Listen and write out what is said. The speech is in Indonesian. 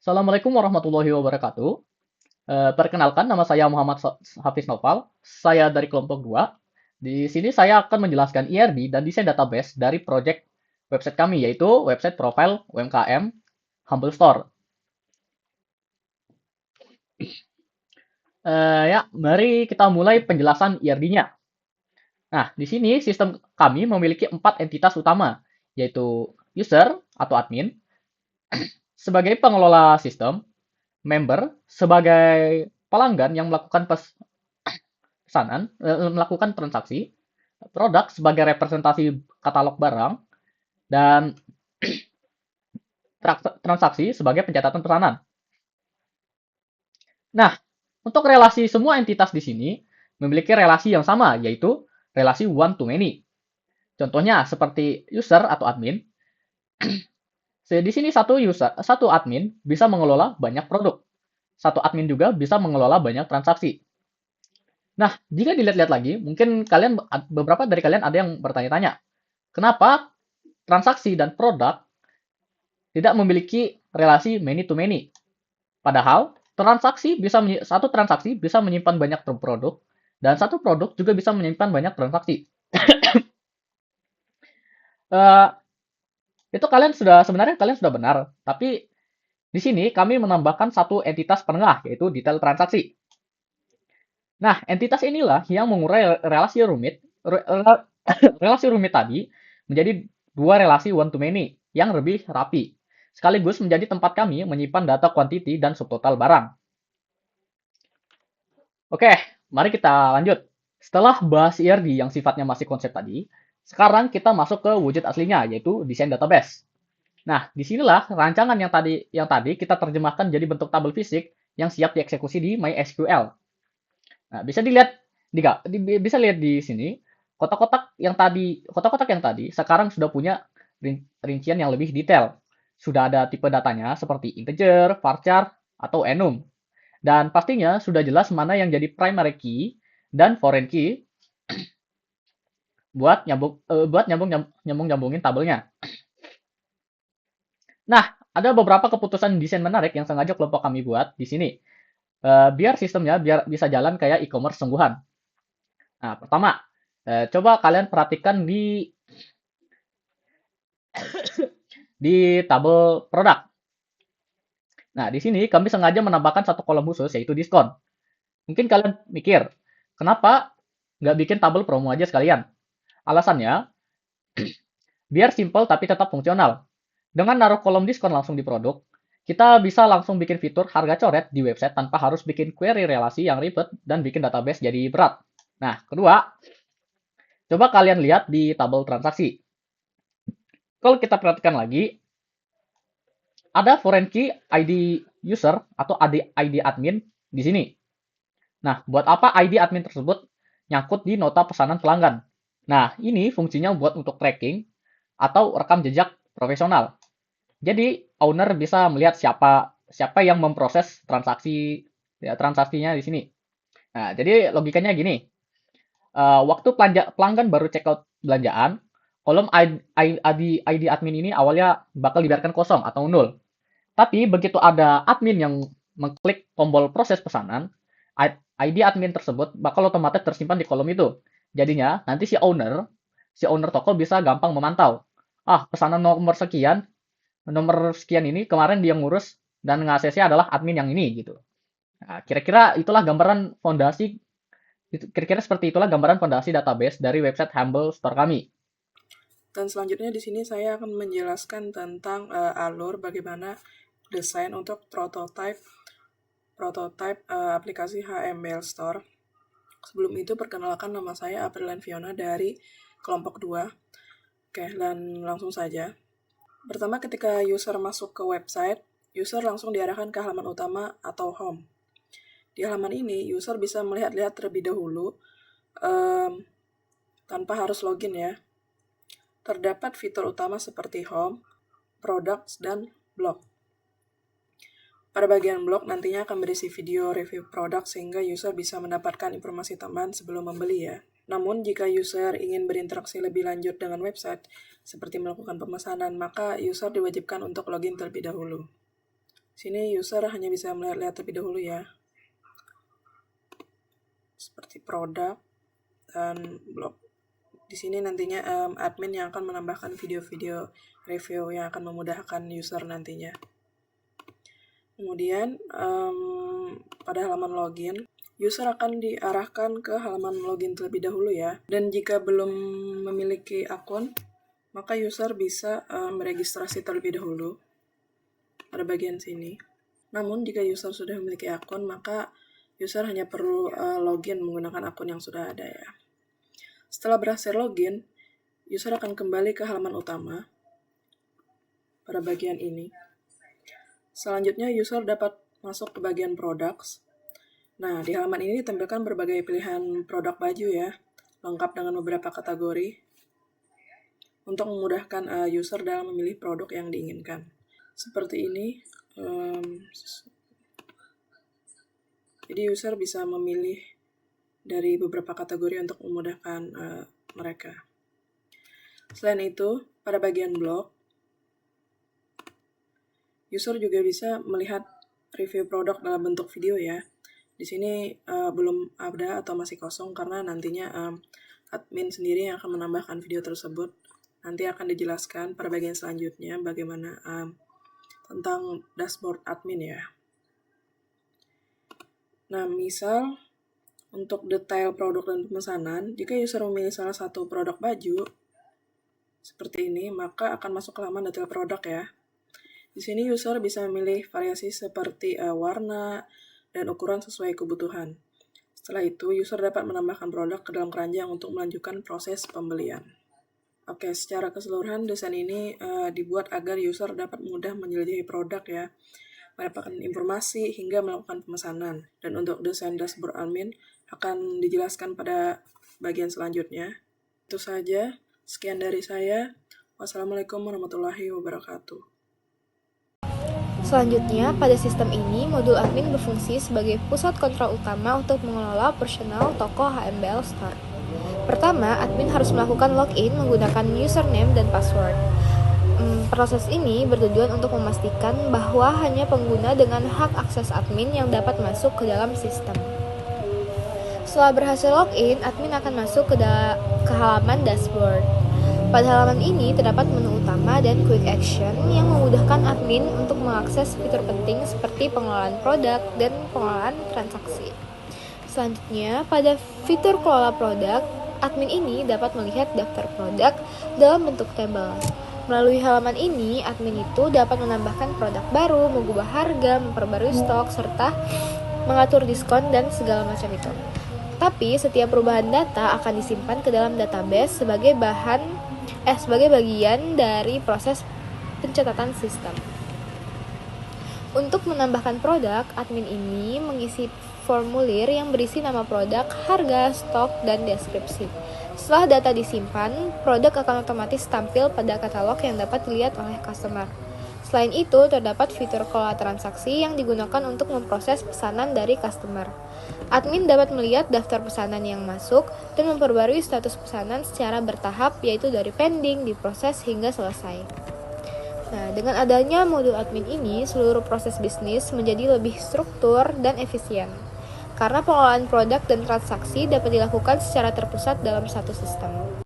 Assalamualaikum warahmatullahi wabarakatuh. Perkenalkan, nama saya Muhammad Hafiz Noval. Saya dari kelompok 2. Di sini saya akan menjelaskan IRD dan desain database dari project website kami, yaitu website profile UMKM Humble Store. Ya, mari kita mulai penjelasan IRD-nya. Nah, di sini sistem kami memiliki 4 entitas utama, yaitu user atau admin, sebagai pengelola sistem, member sebagai pelanggan yang melakukan pesanan, melakukan transaksi, produk sebagai representasi katalog barang, dan transaksi sebagai pencatatan pesanan. Nah, untuk relasi semua entitas di sini memiliki relasi yang sama, yaitu relasi one to many. Contohnya seperti user atau admin. Di sini satu admin bisa mengelola banyak produk. Satu admin juga bisa mengelola banyak transaksi. Nah, jika dilihat-lihat lagi, mungkin beberapa dari kalian ada yang bertanya-tanya, kenapa transaksi dan produk tidak memiliki relasi many to many? Padahal satu transaksi bisa menyimpan banyak produk dan satu produk juga bisa menyimpan banyak transaksi. Eh, itu sebenarnya kalian sudah benar, tapi di sini kami menambahkan satu entitas penengah yaitu detail transaksi. Nah, entitas inilah yang mengurai relasi rumit tadi menjadi dua relasi one to many yang lebih rapi, sekaligus menjadi tempat kami menyimpan data quantity dan subtotal barang. Oke, mari kita lanjut. Setelah bahas IRD yang sifatnya masih konsep tadi, sekarang kita masuk ke wujud aslinya, yaitu desain database. Nah, disinilah rancangan yang tadi kita terjemahkan jadi bentuk tabel fisik yang siap dieksekusi di MySQL. Nah, bisa lihat di sini kotak-kotak yang tadi sekarang sudah punya rincian yang lebih detail. Sudah ada tipe datanya seperti integer, varchar, atau enum. Dan pastinya sudah jelas mana yang jadi primary key dan foreign key buat nyambungin tabelnya. Nah, ada beberapa keputusan desain menarik yang sengaja kelompok kami buat di sini. Biar sistemnya bisa jalan kayak e-commerce sungguhan. Nah, pertama, coba kalian perhatikan di tabel produk. Nah, di sini kami sengaja menambahkan satu kolom khusus yaitu diskon. Mungkin kalian mikir, kenapa nggak bikin tabel promo aja sekalian? Alasannya, biar simple tapi tetap fungsional. Dengan naruh kolom diskon langsung di produk, kita bisa langsung bikin fitur harga coret di website tanpa harus bikin query relasi yang ribet dan bikin database jadi berat. Nah, kedua, coba kalian lihat di tabel transaksi. Kalau kita perhatikan lagi, ada foreign key ID user atau ID admin di sini. Nah, buat apa ID admin tersebut nyangkut di nota pesanan pelanggan? Nah, ini fungsinya buat untuk tracking atau rekam jejak profesional. Jadi, owner bisa melihat siapa siapa yang memproses transaksinya di sini. Nah, jadi logikanya gini. Waktu pelanggan baru check out belanjaan, kolom ID admin ini awalnya bakal dibiarkan kosong atau nol. Tapi begitu ada admin yang mengklik tombol proses pesanan, ID admin tersebut bakal otomatis tersimpan di kolom itu. Jadinya nanti si owner toko bisa gampang memantau. Ah, pesanan nomor sekian ini kemarin dia ngurus dan ngasesnya adalah admin yang ini gitu. Nah, kira-kira seperti itulah gambaran fondasi database dari website Humble Store kami. Dan selanjutnya di sini saya akan menjelaskan tentang alur bagaimana desain untuk prototype aplikasi HML Store. Sebelum itu perkenalkan, nama saya Aprilian Fiona dari kelompok 2. Oke, dan langsung saja. Pertama, ketika user masuk ke website, user langsung diarahkan ke halaman utama atau home. Di halaman ini, user bisa melihat-lihat terlebih dahulu tanpa harus login ya. Terdapat fitur utama seperti home, products, dan blog. Pada bagian blog nantinya akan berisi video review produk sehingga user bisa mendapatkan informasi tambahan sebelum membeli ya. Namun jika user ingin berinteraksi lebih lanjut dengan website, seperti melakukan pemesanan, maka user diwajibkan untuk login terlebih dahulu. Sini user hanya bisa melihat-lihat terlebih dahulu ya, seperti produk dan blog. Di sini nantinya admin yang akan menambahkan video-video review yang akan memudahkan user nantinya. Kemudian pada halaman login, user akan diarahkan ke halaman login terlebih dahulu ya. Dan jika belum memiliki akun, maka user bisa meregistrasi terlebih dahulu pada bagian sini. Namun jika user sudah memiliki akun, maka user hanya perlu login menggunakan akun yang sudah ada ya. Setelah berhasil login, user akan kembali ke halaman utama pada bagian ini. Selanjutnya user dapat masuk ke bagian products. Nah, di halaman ini ditampilkan berbagai pilihan produk baju ya, lengkap dengan beberapa kategori untuk memudahkan user dalam memilih produk yang diinginkan. Seperti ini, jadi user bisa memilih dari beberapa kategori untuk memudahkan mereka. Selain itu, pada bagian blog, user juga bisa melihat review produk dalam bentuk video ya. Di sini belum ada atau masih kosong karena nantinya admin sendiri yang akan menambahkan video tersebut. Nanti akan dijelaskan pada bagian selanjutnya bagaimana tentang dashboard admin ya. Nah, misal untuk detail produk dan pemesanan, jika user memilih salah satu produk baju seperti ini, maka akan masuk ke halaman detail produk ya. Di sini user bisa memilih variasi seperti warna dan ukuran sesuai kebutuhan. Setelah itu, user dapat menambahkan produk ke dalam keranjang untuk melanjutkan proses pembelian. Oke, secara keseluruhan desain ini dibuat agar user dapat mudah menjelajahi produk ya, mendapatkan informasi hingga melakukan pemesanan. Dan untuk desain dashboard admin akan dijelaskan pada bagian selanjutnya. Itu saja, sekian dari saya. Wassalamualaikum warahmatullahi wabarakatuh. Selanjutnya, pada sistem ini, modul admin berfungsi sebagai pusat kontrol utama untuk mengelola operasional toko HMBL Store. Pertama, admin harus melakukan login menggunakan username dan password. Proses ini bertujuan untuk memastikan bahwa hanya pengguna dengan hak akses admin yang dapat masuk ke dalam sistem. Setelah berhasil login, admin akan masuk ke halaman dashboard. Pada halaman ini terdapat menu utama dan quick action yang memudahkan admin untuk mengakses fitur penting seperti pengelolaan produk dan pengelolaan transaksi. Selanjutnya, pada fitur kelola produk, admin ini dapat melihat daftar produk dalam bentuk tabel. Melalui halaman ini, admin itu dapat menambahkan produk baru, mengubah harga, memperbarui stok, serta mengatur diskon dan segala macam itu. Tapi setiap perubahan data akan disimpan ke dalam database sebagai bagian dari proses pencatatan sistem. Untuk menambahkan produk, admin ini mengisi formulir yang berisi nama produk, harga, stok, dan deskripsi. Setelah data disimpan, produk akan otomatis tampil pada katalog yang dapat dilihat oleh customer. Selain itu, terdapat fitur kelola transaksi yang digunakan untuk memproses pesanan dari customer. Admin dapat melihat daftar pesanan yang masuk dan memperbarui status pesanan secara bertahap, yaitu dari pending, diproses, hingga selesai. Nah, dengan adanya modul admin ini, seluruh proses bisnis menjadi lebih struktur dan efisien. Karena pengelolaan produk dan transaksi dapat dilakukan secara terpusat dalam satu sistem.